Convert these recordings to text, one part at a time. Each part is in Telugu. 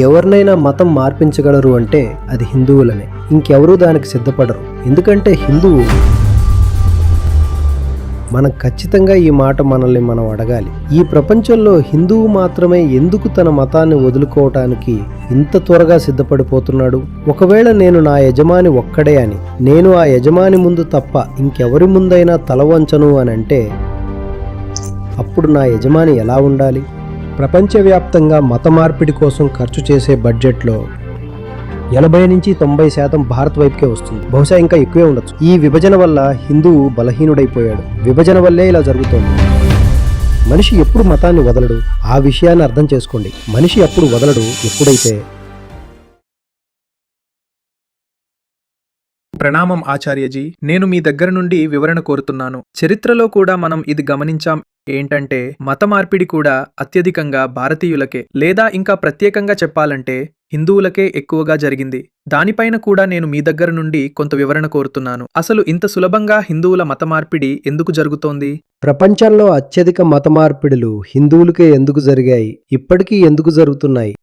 ఎవరినైనా మతం మార్పించగలరు అంటే అది హిందువులనే. ఇంకెవరూ దానికి సిద్ధపడరు. ఎందుకంటే హిందువు మనం ఖచ్చితంగా ఈ మాట మనల్ని మనం అడగాలి. ఈ ప్రపంచంలో హిందువు మాత్రమే ఎందుకు తన మతాన్ని వదులుకోవటానికి ఇంత త్వరగా సిద్ధపడిపోతున్నాడు? ఒకవేళ నేను నా యజమాని ఒక్కడే అని, నేను ఆ యజమాని ముందు తప్ప ఇంకెవరి ముందైనా తల వంచను అని అంటే అప్పుడు నా యజమాని ఎలా ఉండాలి? ప్రపంచవ్యాప్తంగా మత మార్పిడి కోసం ఖర్చు చేసే బడ్జెట్లో 80-90% భారత్ వైపుకే వస్తుంది. బహుశా ఇంకా ఎక్కువే ఉండొచ్చు. ఈ విభజన వల్ల హిందువు బలహీనుడైపోయాడు. విభజన వల్లే ఇలా జరుగుతోంది. మనిషి ఎప్పుడు మతాన్ని వదలడు. ఆ విషయాన్ని అర్థం చేసుకోండి. మనిషి అప్పుడు వదలడు ఎప్పుడైతే ప్రణామం ఆచార్యజీ, నేను మీ దగ్గర నుండి వివరణ కోరుతున్నాను. చరిత్రలో కూడా మనం ఇది గమనించాం. ఏంటంటే మత మార్పిడి కూడా అత్యధికంగా భారతీయులకే, లేదా ఇంకా ప్రత్యేకంగా చెప్పాలంటే హిందువులకే ఎక్కువగా జరిగింది. దానిపైన కూడా నేను మీ దగ్గర నుండి కొంత వివరణ కోరుతున్నాను. అసలు ఇంత సులభంగా హిందువుల మత మార్పిడి ఎందుకు జరుగుతోంది? ప్రపంచంలో అత్యధిక మత మార్పిడులు హిందువులకే ఎందుకు జరిగాయి? ఇప్పటికీ ఎందుకు జరుగుతున్నాయి?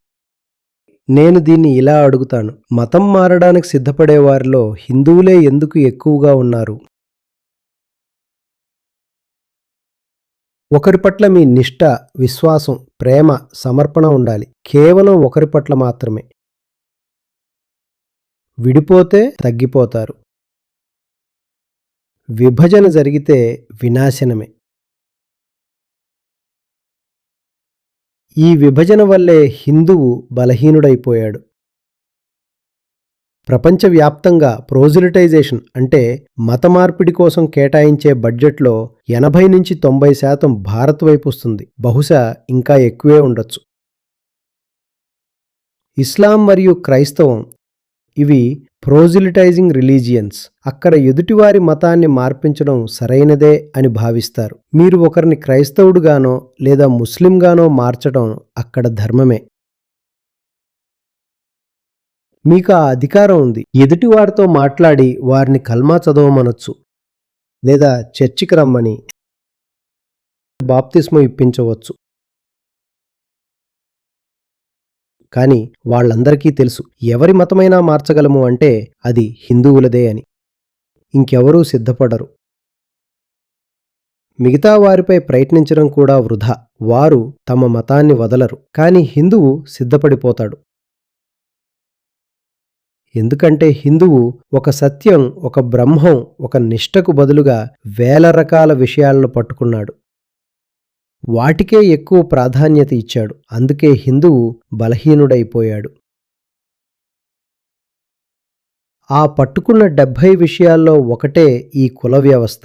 నేను దీన్ని ఇలా అడుగుతాను. మతం మారడానికి సిద్ధపడే వారిలో హిందువులే ఎందుకు ఎక్కువగా ఉన్నారు? ఒకరి పట్ల మీ నిష్ఠ, విశ్వాసం, ప్రేమ, సమర్పణ ఉండాలి. కేవలం ఒకరి పట్ల మాత్రమే. విడిపోతే తగ్గిపోతారు. విభజన జరిగితే వినాశనమే. ఈ విభజన వల్లే హిందువు బలహీనుడైపోయాడు. ప్రపంచవ్యాప్తంగా ప్రోజిలిటైజేషన్ అంటే మత మార్పిడి కోసం కేటాయించే బడ్జెట్లో 80-90% భారత్ వైపు వస్తుంది. బహుశా ఇంకా ఎక్కువే ఉండొచ్చు. ఇస్లాం మరియు క్రైస్తవం ఇవి ప్రోజిలిటైజింగ్ రిలీజియన్స్. అక్కడ ఎదుటివారి మతాన్ని మార్పించడం సరైనదే అని భావిస్తారు. మీరు ఒకరిని క్రైస్తవుడుగానో లేదా ముస్లింగానో మార్చడం అక్కడ ధర్మమే. మీకు ఆ అధికారం ఉంది. ఎదుటివారితో మాట్లాడి వారిని కల్మా చదవమనొచ్చు, లేదా చర్చికి రమ్మని బాప్తిస్మం ఇప్పించవచ్చు. కానీ వాళ్ళందరికీ తెలుసు, ఎవరి మతమైనా మార్చగలము అంటే అది హిందువులదే అని. ఇంకెవరూ సిద్ధపడరు. మిగతా వారిపై ప్రయత్నించడం కూడా వృధా. వారు తమ మతాన్ని వదలరు. కానీ హిందువు సిద్ధపడిపోతాడు. ఎందుకంటే హిందువు ఒక సత్యం, ఒక బ్రహ్మం, ఒక నిష్టకు బదులుగా వేల రకాల విషయాలను పట్టుకున్నాడు. వాటికే ఎక్కువ ప్రాధాన్యత ఇచ్చాడు. అందుకే హిందువు బలహీనుడైపోయాడు. ఆ పట్టుకున్న 70 విషయాల్లో ఒకటే ఈ కుల వ్యవస్థ.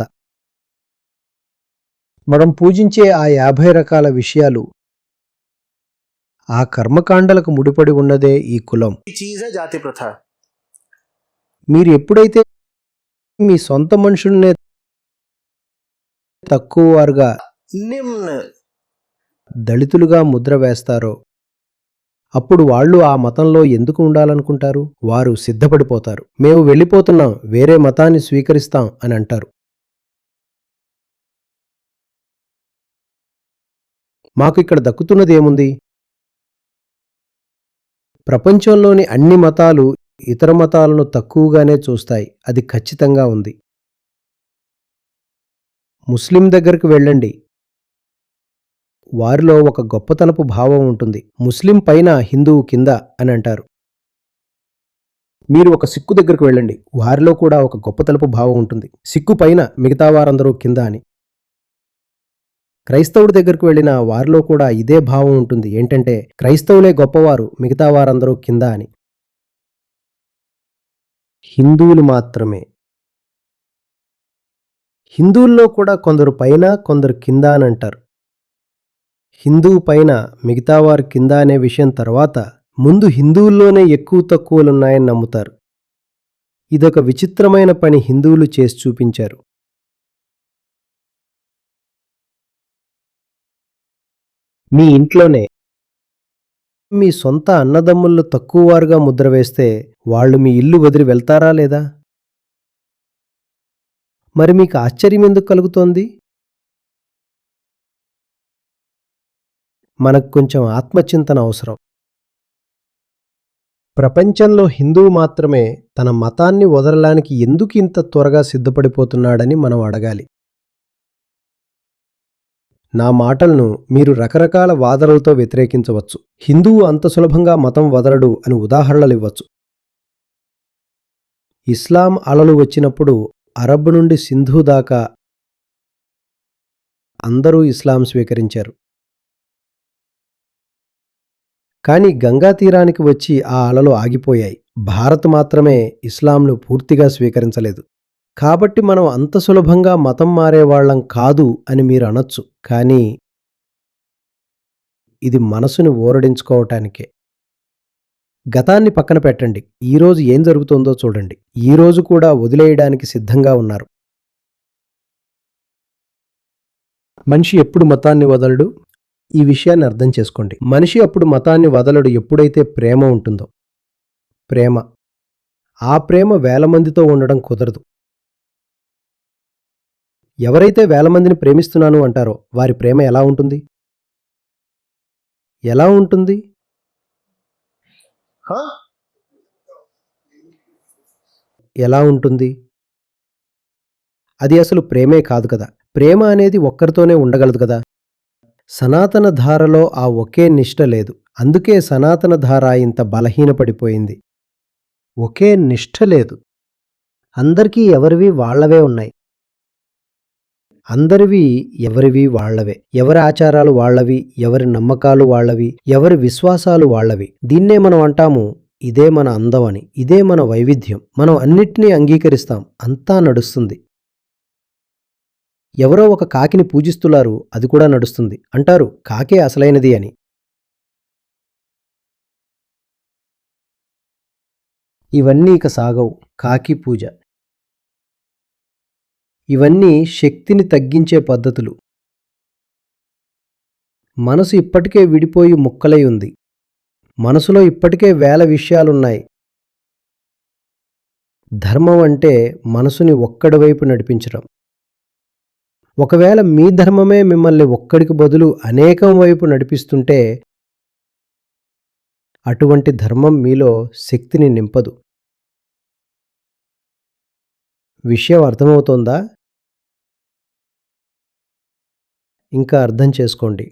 మనం పూజించే ఆ 50 రకాల విషయాలు, ఆ కర్మకాండలకు ముడిపడి ఉన్నదే ఈ కులం. జాతి ప్రథ. మీరు ఎప్పుడైతే మీ సొంత మనుషుల్నే తక్కువ వారుగా, దళితులుగా ముద్ర వేస్తారో అప్పుడు వాళ్ళు ఆ మతంలో ఎందుకు ఉండాలనుకుంటారు? వారు సిద్ధపడిపోతారు. మేము వెళ్ళిపోతున్నాం, వేరే మతాన్ని స్వీకరిస్తాం అని అంటారు. మాకు ఇక్కడ దక్కుతున్నది ఏముంది? ప్రపంచంలోని అన్ని మతాలు ఇతర మతాలను తక్కువగానే చూస్తాయి. అది ఖచ్చితంగా ఉంది. ముస్లిం దగ్గరకు వెళ్ళండి. వారిలో ఒక గొప్పతనపు భావం ఉంటుంది. ముస్లిం పైన హిందువు కింద అని అంటారు. మీరు ఒక సిక్కు దగ్గరకు వెళ్ళండి. వారిలో కూడా ఒక గొప్పతనపు భావం ఉంటుంది. సిక్కు పైన మిగతా వారందరూ కింద అని. క్రైస్తవుడి దగ్గరకు వెళ్ళిన వారిలో కూడా ఇదే భావం ఉంటుంది. ఏంటంటే క్రైస్తవులే గొప్పవారు, మిగతా వారందరూ కింద అని. హిందువులు మాత్రమే. హిందువుల్లో కూడా కొందరు పైన, కొందరు కింద అని అంటారు. హిందువు పైన, మిగతా వారు కింద అనే విషయం తర్వాత ముందు హిందువుల్లోనే ఎక్కువ తక్కువలున్నాయని నమ్ముతారు. ఇదొక విచిత్రమైన పని హిందువులు చేసి చూపించారు. మీ ఇంట్లోనే మీ సొంత అన్నదమ్ముళ్ళు తక్కువవారుగా ముద్ర వేస్తే వాళ్ళు మీ ఇల్లు వదిలి వెళ్తారా లేదా? మరి మీకు ఆశ్చర్యం ఎందుకు కలుగుతోంది? మనకు కొంచెం ఆత్మచింతన అవసరం. ప్రపంచంలో హిందువు మాత్రమే తన మతాన్ని వదలడానికి ఎందుకు ఇంత త్వరగా సిద్ధపడిపోతున్నాడని మనం అడగాలి. నా మాటలను మీరు రకరకాల వాదనలతో వ్యతిరేకించవచ్చు. హిందువు అంత సులభంగా మతం వదలడు అని ఉదాహరణలు ఇవ్వచ్చు. ఇస్లాం అలలు వచ్చినప్పుడు అరబ్ నుండి సింధు దాకా అందరూ ఇస్లాం స్వీకరించారు. కానీ గంగా తీరానికి వచ్చి ఆ అలలు ఆగిపోయాయి. భారత్ మాత్రమే ఇస్లాంను పూర్తిగా స్వీకరించలేదు. కాబట్టి మనం అంత సులభంగా మతం మారేవాళ్లం కాదు అని మీరు అనొచ్చు. కానీ ఇది మనసుని ఊరడించుకోవటానికే. గతాన్ని పక్కన పెట్టండి. ఈరోజు ఏం జరుగుతోందో చూడండి. ఈరోజు కూడా వదిలేయడానికి సిద్ధంగా ఉన్నారు. మనిషి ఎప్పుడు మతాన్ని వదలడు? ఈ విషయాన్ని అర్థం చేసుకోండి. మనిషి అప్పుడు మతాన్ని వదలడు ఎప్పుడైతే ప్రేమ ఉంటుందో. ప్రేమ. ఆ ప్రేమ వేల మందితో ఉండడం కుదరదు. ఎవరైతే వేల మందిని ప్రేమిస్తున్నాను అంటారో వారి ప్రేమ ఎలా ఉంటుంది? ఎలా ఉంటుంది? ఎలా ఉంటుంది? అది అసలు ప్రేమే కాదు కదా. ప్రేమ అనేది ఒక్కరితోనే ఉండగలదు కదా. సనాతన ధారలో ఆ ఒకే నిష్ఠ లేదు. అందుకే సనాతన ధార ఇంత బలహీనపడిపోయింది. ఒకే నిష్ఠ లేదు. అందరికీ ఎవరివి వాళ్లవే ఉన్నాయి. అందరివి ఎవరివి వాళ్లవే. ఎవరి ఆచారాలు వాళ్లవి, ఎవరి నమ్మకాలు వాళ్లవి, ఎవరి విశ్వాసాలు వాళ్లవి. దీన్నే మనం అంటాము ఇదే మన అందం అని. ఇదే మన వైవిధ్యం. మనం అన్నిటినీ అంగీకరిస్తాం. అంతా నడుస్తుంది. ఎవరో ఒక కాకిని పూజిస్తున్నారు, అది కూడా నడుస్తుంది. అంటారు కాకే అసలైనది అని. ఇవన్నీ ఇక సాగవు. కాకి పూజ. ఇవన్నీ శక్తిని తగ్గించే పద్ధతులు. మనసు ఇప్పటికే విడిపోయి ముక్కలై ఉంది. మనసులో ఇప్పటికే వేల విషయాలున్నాయి. ధర్మం అంటే మనసుని ఒక్కడి వైపు నడిపించడం. ఒకవేళ మీ ధర్మమే మిమ్మల్ని ఒక్కడికి బదులు అనేకం వైపు నడిపిస్తుంటే అటువంటి ధర్మం మీలో శక్తిని నింపదు. విషయం అర్థమవుతోందా? ఇంకా అర్థం చేసుకోండి.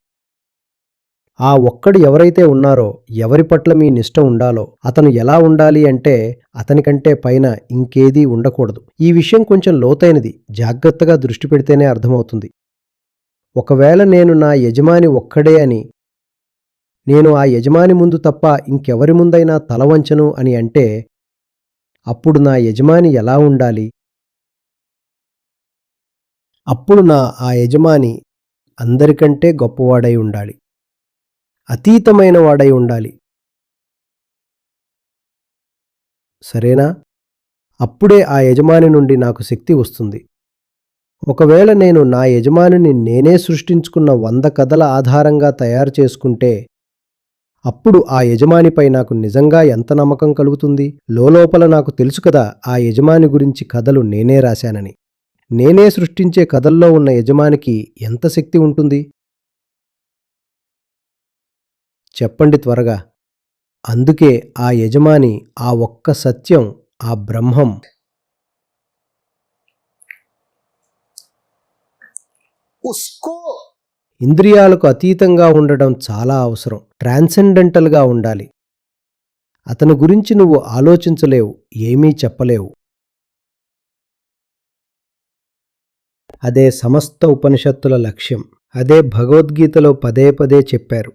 ఆ ఒక్కడు ఎవరైతే ఉన్నారో, ఎవరి పట్ల మీ నిష్ఠ ఉండాలో, అతను ఎలా ఉండాలి అంటే అతనికంటే పైన ఇంకేదీ ఉండకూడదు. ఈ విషయం కొంచెం లోతైనది. జాగ్రత్తగా దృష్టి పెడితేనే అర్థమవుతుంది. ఒకవేళ నేను నా యజమాని ఒక్కడే అని, నేను ఆ యజమాని ముందు తప్ప ఇంకెవరి ముందైనా తల వంచను అని అంటే అప్పుడు నా యజమాని ఎలా ఉండాలి? అప్పుడు ఆ యజమాని అందరికంటే గొప్పవాడై ఉండాలి. అతీతమైన వాడై ఉండాలి. సరేనా? అప్పుడే ఆ యజమాని నుండి నాకు శక్తి వస్తుంది. ఒకవేళ నేను నా యజమానిని నేనే సృష్టించుకున్న 100 కథల ఆధారంగా తయారు చేసుకుంటే అప్పుడు ఆ యజమానిపై నాకు నిజంగా ఎంత నమ్మకం కలుగుతుంది? లోలోపల నాకు తెలుసు కదా ఆ యజమాని గురించి కథలు నేనే రాశానని. నేనే సృష్టించే కథల్లో ఉన్న యజమానికి ఎంత శక్తి ఉంటుంది? చెప్పండి త్వరగా. అందుకే ఆ యజమాని, ఆ ఒక్క సత్యం, ఆ బ్రహ్మం ఇంద్రియాలకు అతీతంగా ఉండడం చాలా అవసరం. ట్రాన్సెండెంటల్గా ఉండాలి. అతని గురించి నువ్వు ఆలోచించలేవు, ఏమీ చెప్పలేవు. అదే సమస్త ఉపనిషత్తుల లక్ష్యం. అదే భగవద్గీతలో పదే పదే చెప్పారు.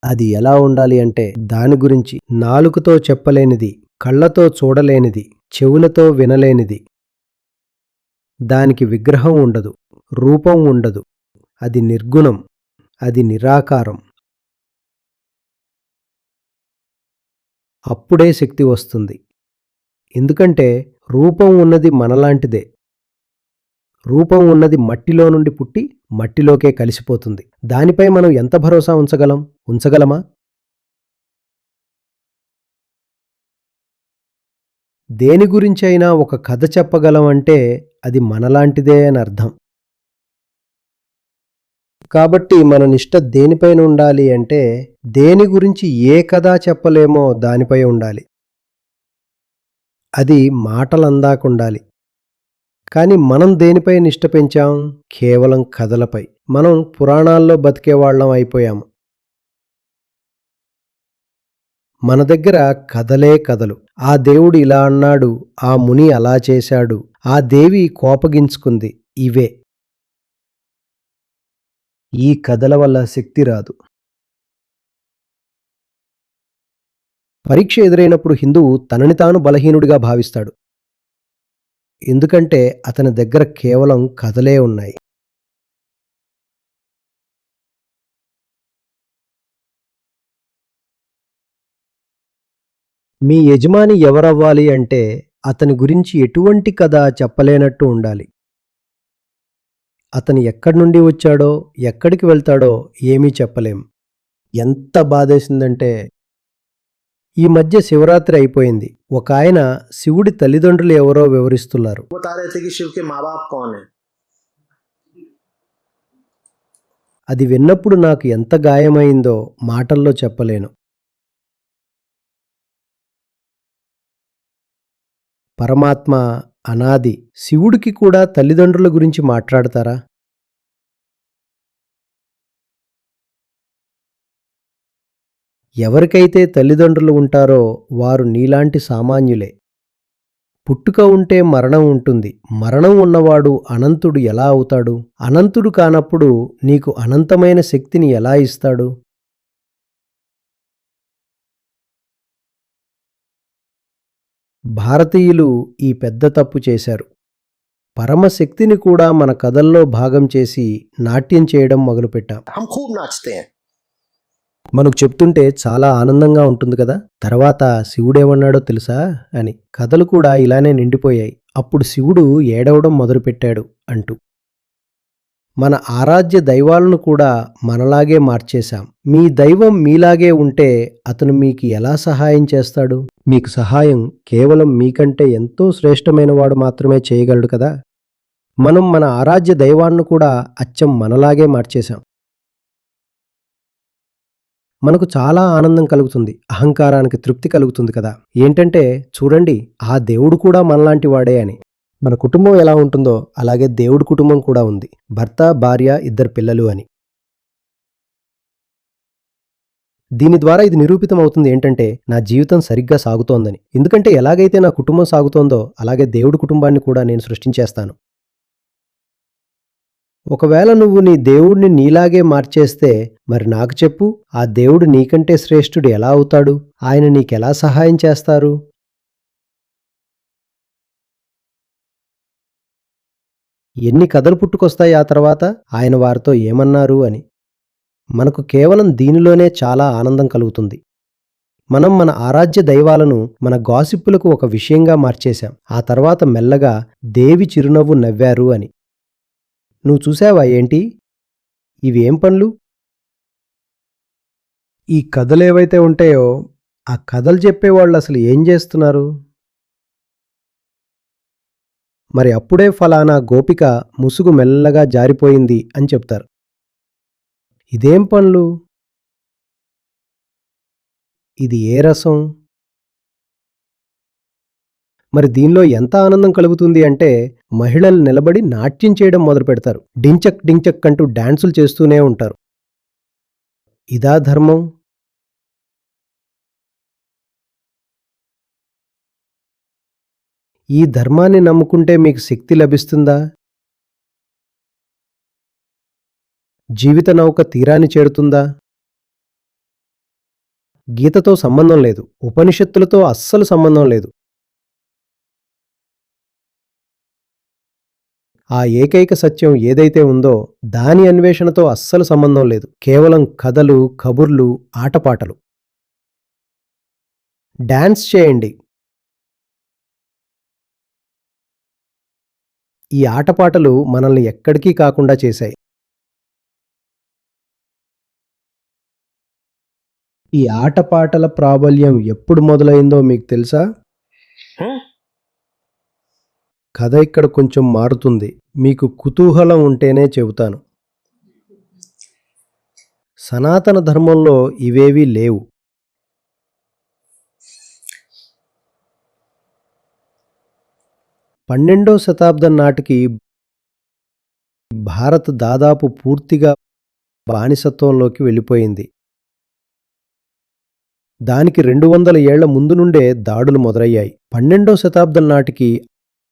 అది ఎలా ఉండాలి అంటే దాని గురించి నాలుకతో చెప్పలేనిది, కళ్ళతో చూడలేనిది, చెవులతో వినలేనిది. దానికి విగ్రహం ఉండదు, రూపం ఉండదు. అది నిర్గుణం, అది నిరాకారం. అప్పుడే శక్తి వస్తుంది. ఎందుకంటే రూపం ఉన్నది మనలాంటిదే. రూపం ఉన్నది మట్టిలో నుండి పుట్టి మట్టిలోకే కలిసిపోతుంది. దానిపై మనం ఎంత భరోసా ఉంచగలమా? దేని గురించైనా ఒక కథ చెప్పగలం అంటే అది మనలాంటిదే అని అర్థం. కాబట్టి మన నిష్ట దేనిపైన ఉండాలి అంటే దేని గురించి ఏ కథ చెప్పలేమో దానిపై ఉండాలి. అది మాటలందాకుండాలి. కానీ మనం దేనిపై నిష్ట పెంచాం? కేవలం కథలపై. మనం పురాణాల్లో బతికేవాళ్ళం అయిపోయాము. మన దగ్గర కథలే కథలు. ఆ దేవుడు ఇలా అన్నాడు, ఆ ముని అలా చేశాడు, ఆ దేవి కోపగించుకుంది. ఇవే. ఈ కథల వల్ల శక్తి రాదు. పరీక్ష ఎదురైనప్పుడు హిందువు తనని తాను బలహీనుడిగా భావిస్తాడు. ఎందుకంటే అతని దగ్గర కేవలం కథలే ఉన్నాయి. మీ యజమాని ఎవరవ్వాలి అంటే అతని గురించి ఎటువంటి కథ చెప్పలేనట్టు ఉండాలి. అతను ఎక్కడి నుండి వచ్చాడో, ఎక్కడికి వెళ్తాడో ఏమీ చెప్పలేం. ఎంత బాధేసిందంటే ఈ మధ్య శివరాత్రి అయిపోయింది. ఒక ఆయన శివుడి తల్లిదండ్రులు ఎవరో వివరిస్తున్నారు. बता रहे थे कि शिव के माँ बाप कौन है। అది విన్నప్పుడు నాకు ఎంత గాయమైందో మాటల్లో చెప్పలేను. పరమాత్మ అనాది. శివుడికి కూడా తల్లిదండ్రుల గురించి మాట్లాడతారా? ఎవరికైతే తల్లిదండ్రులు ఉంటారో వారు నీలాంటి సామాన్యులే. పుట్టుక ఉంటే మరణం ఉంటుంది. మరణం ఉన్నవాడు అనంతుడు ఎలా అవుతాడు? అనంతుడు కానప్పుడు నీకు అనంతమైన శక్తిని ఎలా ఇస్తాడు? భారతీయులు ఈ పెద్ద తప్పు చేశారు. పరమశక్తిని కూడా మన కథల్లో భాగం చేసి నాట్యం చేయడం మొదలుపెట్టాం. हम खूब नाचते हैं। మనకు చెప్తుంటే చాలా ఆనందంగా ఉంటుంది కదా. తర్వాత శివుడేమన్నాడో తెలుసా అని. కథలు కూడా ఇలానే నిండిపోయాయి. అప్పుడు శివుడు ఏడవడం మొదలుపెట్టాడు అంటూ. మన ఆరాధ్య దైవాలను కూడా మనలాగే మార్చేశాం. మీ దైవం మీలాగే ఉంటే అతను మీకు ఎలా సహాయం చేస్తాడు? మీకు సహాయం కేవలం మీకంటే ఎంతో శ్రేష్టమైన వాడు మాత్రమే చేయగలడు కదా. మనం మన ఆరాధ్య దైవాన్ని కూడా అచ్చం మనలాగే మార్చేశాం. మనకు చాలా ఆనందం కలుగుతుంది, అహంకారానికి తృప్తి కలుగుతుంది కదా. ఏంటంటే చూడండి, ఆ దేవుడు కూడా మనలాంటి వాడే అని. మన కుటుంబం ఎలా ఉంటుందో అలాగే దేవుడి కుటుంబం కూడా ఉంది. భర్త, భార్య, 2 పిల్లలు అని. దీని ద్వారా ఇది నిరూపితం అవుతుంది ఏంటంటే నా జీవితం సరిగ్గా సాగుతోందని. ఎందుకంటే ఎలాగైతే నా కుటుంబం సాగుతోందో అలాగే దేవుడి కుటుంబాన్ని కూడా నేను సృష్టించేస్తాను. ఒకవేళ నువ్వు నీ దేవుడిని నీలాగే మార్చేస్తే మరి నాకు చెప్పు, ఆ దేవుడు నీకంటే శ్రేష్ఠుడు ఎలా అవుతాడు? ఆయన నీకెలా సహాయం చేస్తారు? ఎన్ని కథలు పుట్టుకొస్తాయి ఆ తర్వాత? ఆయన వారితో ఏమన్నారు అని. మనకు కేవలం దీనిలోనే చాలా ఆనందం కలుగుతుంది. మనం మన ఆరాధ్య దైవాలను మన గాసిప్పులకు ఒక విషయంగా మార్చేశాం. ఆ తర్వాత మెల్లగా దేవి చిరునవ్వు నవ్వారు అని. నువ్వు చూసావా ఏంటి? ఇవేం పనులు? ఈ కథలేవైతే ఉంటాయో ఆ కథలు చెప్పేవాళ్ళు అసలు ఏం చేస్తున్నారు? మరి అప్పుడే ఫలానా గోపిక ముసుగు మెల్లగా జారిపోయింది అని చెప్తారు. ఇదేం పనులు? ఇది ఏ రసం? మరి దీనిలో ఎంత ఆనందం కలుగుతుంది అంటే మహిళలు నిలబడి నాట్యం చేయడం మొదలు పెడతారు. డించక్ డించక్ అంటూ డాన్సులు చేస్తూనే ఉంటారు. ఇదా ధర్మం? ఈ ధర్మాన్ని నమ్ముకుంటే మీకు శక్తి లభిస్తుందా? జీవిత నౌక తీరాన్ని చేరుతుందా? గీతతో సంబంధం లేదు, ఉపనిషత్తులతో అస్సలు సంబంధం లేదు. ఆ ఏకైక సత్యం ఏదైతే ఉందో దాని అన్వేషణతో అస్సలు సంబంధం లేదు. కేవలం కథలు, కబుర్లు, ఆటపాటలు. డాన్స్ చేయండి. ఈ ఆటపాటలు మనల్ని ఎక్కడికి కాకుండా చేశాయి. ఈ ఆటపాటల ప్రాబల్యం ఎప్పుడు మొదలైందో మీకు తెలుసా? కథ ఇక్కడ కొంచెం మారుతుంది. మీకు కుతూహలం ఉంటేనే చెబుతాను. సనాతన ధర్మంలో ఇవేవీ లేవు. పన్నెండో శతాబ్దం నాటికి భారత్ దాదాపు పూర్తిగా బానిసత్వంలోకి వెళ్ళిపోయింది. దానికి 200 ఏళ్ల ముందు నుండే దాడులు మొదలయ్యాయి. 12వ శతాబ్దం నాటికి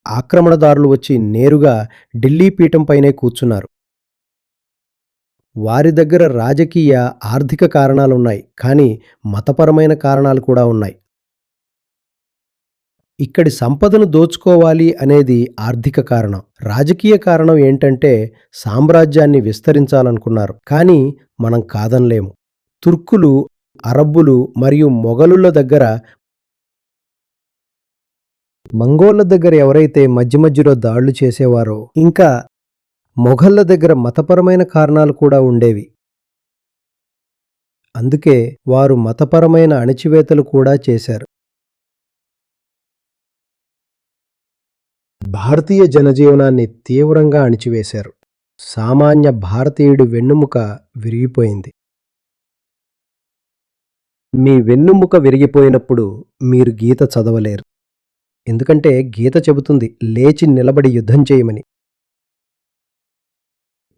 ఆక్రమణదారులు వచ్చి నేరుగా ఢిల్లీ పీఠంపైనే కూర్చున్నారు. వారి దగ్గర రాజకీయ, ఆర్థిక కారణాలున్నాయి, కానీ మతపరమైన కారణాలు కూడా ఉన్నాయి. ఇక్కడి సంపదను దోచుకోవాలి అనేది ఆర్థిక కారణం. రాజకీయ కారణం ఏంటంటే సామ్రాజ్యాన్ని విస్తరించాలనుకున్నారు. కానీ మనం కాదనలేము. తుర్కులు, అరబ్బులు మరియు మొఘలుల దగ్గర, మంగోళ్ల దగ్గర ఎవరైతే మధ్య మధ్యలో దాడులు చేసేవారో, ఇంకా మొఘళ్ల దగ్గర మతపరమైన కారణాలు కూడా ఉండేవి. అందుకే వారు మతపరమైన అణచివేతలు కూడా చేశారు. భారతీయ జనజీవనాన్ని తీవ్రంగా అణిచివేశారు. సామాన్య భారతీయుడి వెన్నెముక విరిగిపోయింది. మీ వెన్నెముక విరిగిపోయినప్పుడు మీరు గీత చదవలేరు. ఎందుకంటే గీత చెబుతుంది లేచి నిలబడి యుద్ధం చేయమని.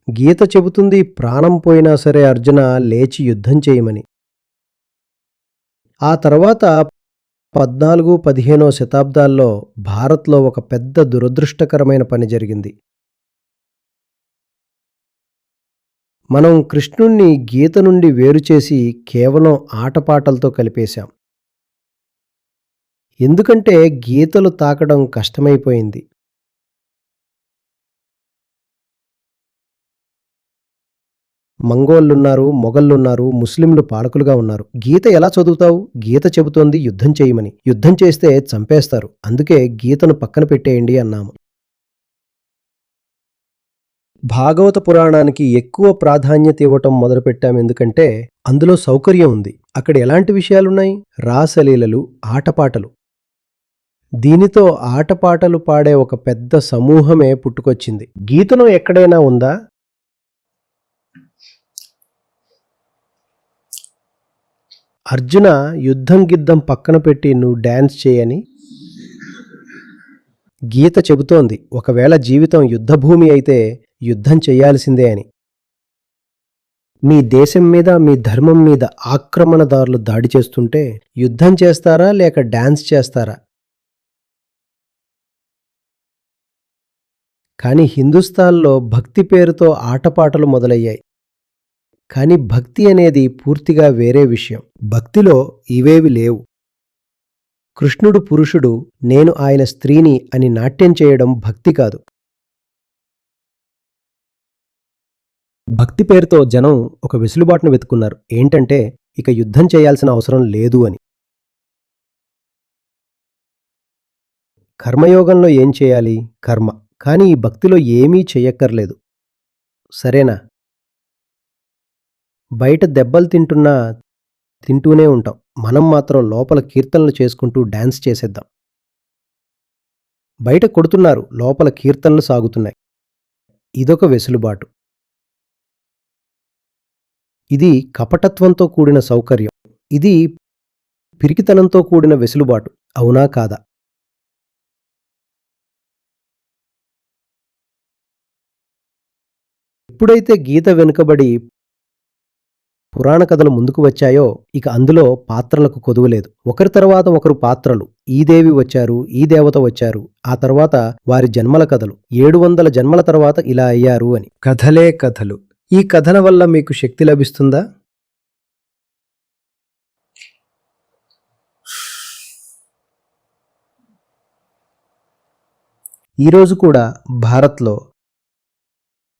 గీత చెబుతుంది ప్రాణం పోయినా సరే అర్జున లేచి యుద్ధం చేయమని. ఆ తర్వాత 14-15వ శతాబ్దాల్లో భారత్లో ఒక పెద్ద దురదృష్టకరమైన పని జరిగింది. మనం కృష్ణుణ్ణి గీత నుండి వేరుచేసి కేవలం ఆటపాటలతో కలిపేశాం. ఎందుకంటే గీతలు తాకడం కష్టమైపోయింది. మంగోళ్ళున్నారు, మొఘళ్ళున్నారు, ముస్లింలు పాలకులుగా ఉన్నారు. గీత ఎలా చదువుతావు? గీత చెబుతోంది యుద్ధం చేయమని. యుద్ధం చేస్తే చంపేస్తారు. అందుకే గీతను పక్కన పెట్టేయండి అన్నాము. భాగవత పురాణానికి ఎక్కువ ప్రాధాన్యత ఇవ్వటం మొదలుపెట్టాం. ఎందుకంటే అందులో సౌకర్యం ఉంది. అక్కడ ఎలాంటి విషయాలున్నాయి? రాసలీలలు, ఆటపాటలు. దీనితో ఆటపాటలు పాడే ఒక పెద్ద సమూహమే పుట్టుకొచ్చింది. గీతలో ఎక్కడైనా ఉందా? అర్జున యుద్ధం గిద్దం పక్కన పెట్టి నువ్వు డాన్స్ చేయని గీత చెబుతోంది. ఒకవేళ జీవితం యుద్ధభూమి అయితే యుద్ధం చెయ్యాల్సిందే అని. మీ దేశం మీద, మీ ధర్మం మీద ఆక్రమణదారులు దాడి చేస్తుంటే యుద్ధం చేస్తారా లేక డాన్స్ చేస్తారా? కానీ హిందుస్థాన్లో భక్తి పేరుతో ఆటపాటలు మొదలయ్యాయి. కానీ భక్తి అనేది పూర్తిగా వేరే విషయం. భక్తిలో ఇవేవి లేవు. కృష్ణుడు పురుషుడు, నేను ఆయన స్త్రీని అని నాట్యం చేయడం భక్తి కాదు. భక్తి పేరుతో జనం ఒక వెసులుబాటును వెతుకున్నారు. ఏంటంటే ఇక యుద్ధం చేయాల్సిన అవసరం లేదు అని. కర్మయోగంలో ఏం చేయాలి? కర్మ. కానీ ఈ భక్తిలో ఏమీ చెయ్యక్కర్లేదు. సరేనా? బయట దెబ్బలు తింటూనే ఉంటాం. మనం మాత్రం లోపల కీర్తనలు చేసుకుంటూ డాన్స్ చేసేద్దాం. బయట కొడుతున్నారు, లోపల కీర్తనలు సాగుతున్నాయి. ఇదొక వెసులుబాటు. ఇది కపటత్వంతో కూడిన సౌకర్యం. ఇది పిరికితనంతో కూడిన వెసులుబాటు. అవునా కాదా? ఎప్పుడైతే గీత వెనుకబడి పురాణ కథలు ముందుకు వచ్చాయో ఇక అందులో పాత్రలకు కొదువలేదు. ఒకరి తర్వాత ఒకరు పాత్రలు. ఈ దేవి వచ్చారు, ఈ దేవత వచ్చారు, ఆ తర్వాత వారి జన్మల కథలు. 700 జన్మల తర్వాత ఇలా అయ్యారు అని. కథలే కథలు. ఈ కథల వల్ల మీకు శక్తి లభిస్తుందా? ఈరోజు కూడా భారత్లో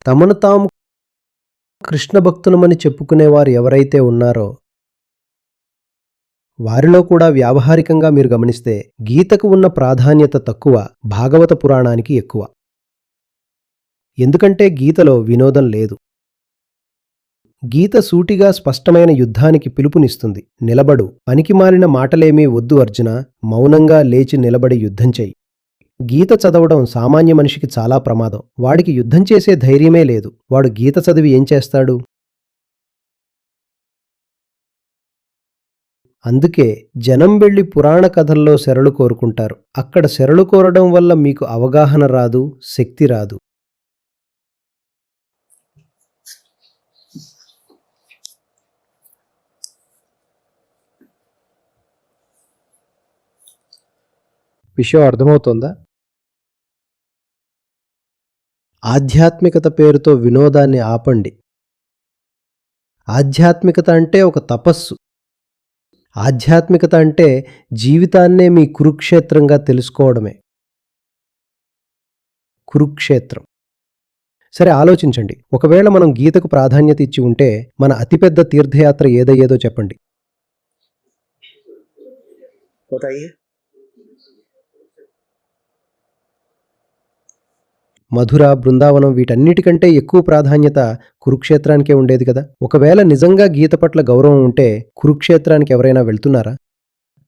తమను తాము కృష్ణ భక్తులమని చెప్పుకునేవారు ఎవరైతే ఉన్నారో వారిలో కూడా వ్యావహారికంగా మీరు గమనిస్తే గీతకు ఉన్న ప్రాధాన్యత తక్కువ, భాగవత పురాణానికి ఎక్కువ. ఎందుకంటే గీతలో వినోదం లేదు. గీత సూటిగా స్పష్టమైన యుద్ధానికి పిలుపునిస్తుంది. నిలబడు, పనికిమాలిన మాటలేమీ వద్దు అర్జున, మౌనంగా లేచి నిలబడి యుద్ధం చెయ్యి. గీత చదవడం సామాన్య మనిషికి చాలా ప్రమాదం. వాడికి యుద్ధం చేసే ధైర్యమే లేదు. వాడు గీత చదివి ఏం చేస్తాడు? అందుకే జనం వెళ్లి పురాణ కథల్లో శరణు కోరుకుంటారు. అక్కడ శరణు కోరడం వల్ల మీకు అవగాహన రాదు, శక్తి రాదు. విషయం అర్థమవుతోందా? ఆధ్యాత్మికత పేరుతో వినోదాన్ని ఆపండి. ఆధ్యాత్మికత అంటే ఒక తపస్సు. ఆధ్యాత్మికత అంటే జీవితాన్నే మీ కురుక్షేత్రంగా తెలుసుకోవడమే. కురుక్షేత్రం. సరే, ఆలోచించండి. ఒకవేళ మనం గీతకు ప్రాధాన్యత ఇచ్చి ఉంటే మన అతిపెద్ద తీర్థయాత్ర ఏదయ్యేదో చెప్పండి. बताइए। మధుర, బృందావనం వీటన్నిటికంటే ఎక్కువ ప్రాధాన్యత కురుక్షేత్రానికే ఉండేది కదా. ఒకవేళ నిజంగా గీత పట్ల గౌరవం ఉంటే కురుక్షేత్రానికి ఎవరైనా వెళ్తున్నారా?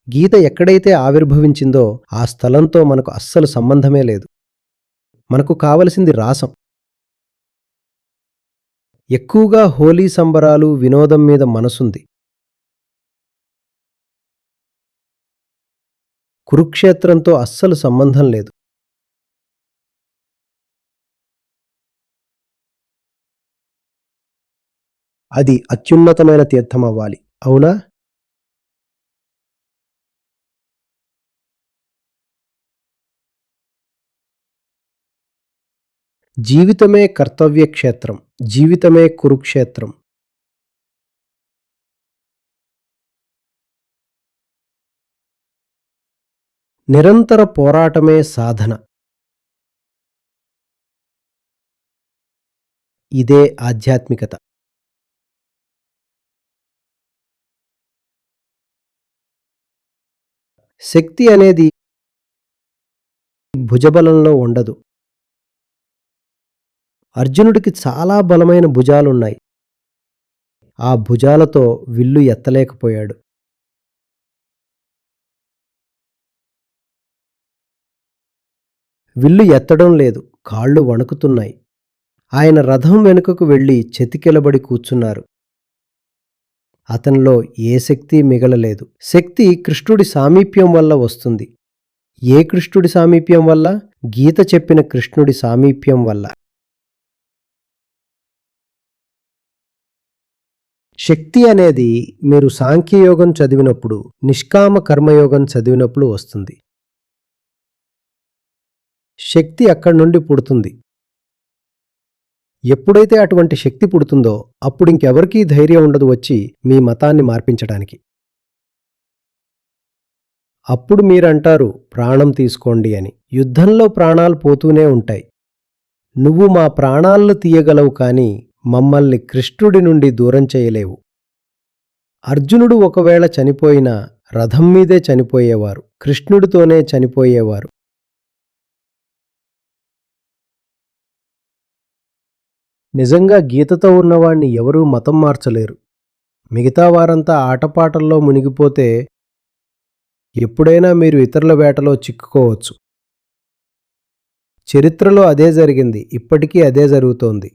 గీత ఎక్కడైతే ఆవిర్భవించిందో ఆ స్థలంతో మనకు అస్సలు సంబంధమే లేదు. మనకు కావలసింది రాసం. ఎక్కువగా హోలీ సంబరాలు, వినోదం మీద మనసుంది. కురుక్షేత్రంతో అస్సలు సంబంధం లేదు. అది అత్యున్నతమైన తీర్థం అవ్వాలి, అవునా? జీవితమే కర్తవ్య క్షేత్రం, జీవితమే కురుక్షేత్రం. నిరంతర పోరాటమే సాధన. ఇదే ఆధ్యాత్మికత. శక్తి అనేది భుజబలంలో ఉండదు. అర్జునుడికి చాలా బలమైన భుజాలున్నాయి. ఆ భుజాలతో విల్లు ఎత్తలేకపోయాడు. విల్లు ఎత్తడం లేదు, కాళ్ళు వణుకుతున్నాయి. ఆయన రథం వెనుకకు వెళ్లి చెతికిలబడి కూర్చున్నారు. అతనిలో ఏ శక్తి మిగలలేదు. శక్తి కృష్ణుడి సామీప్యం వల్ల వస్తుంది. ఏ కృష్ణుడి సామీప్యం వల్ల? గీత చెప్పిన కృష్ణుడి సామీప్యం వల్ల. శక్తి అనేది మీరు సాంఖ్యయోగం చదివినప్పుడు, నిష్కామ కర్మయోగం చదివినప్పుడు వస్తుంది. శక్తి అక్కడి నుండి పుడుతుంది. ఎప్పుడైతే అటువంటి శక్తి పుడుతుందో అప్పుడు ఇంకెవరికీ ధైర్యం ఉండదు వచ్చి మీ మతాన్ని మార్పించడానికి. అప్పుడు మీరంటారు ప్రాణం తీసుకోండి అని. యుద్ధంలో ప్రాణాలు పోతూనే ఉంటాయి. నువ్వు మా ప్రాణాలను తీయగలవు కానీ మమ్మల్ని కృష్ణుడి నుండి దూరం చేయలేవు. అర్జునుడు ఒకవేళ చనిపోయినా రథం మీదే చనిపోయేవారు, కృష్ణుడితోనే చనిపోయేవారు. నిజంగా గీతతో ఉన్నవాణ్ణి ఎవరూ మతం మార్చలేరు. మిగతా వారంతా ఆటపాటల్లో మునిగిపోతే ఎప్పుడైనా మీరు ఇతరుల వేటలో చిక్కుకోవచ్చు. చరిత్రలో అదే జరిగింది, ఇప్పటికీ అదే జరుగుతోంది.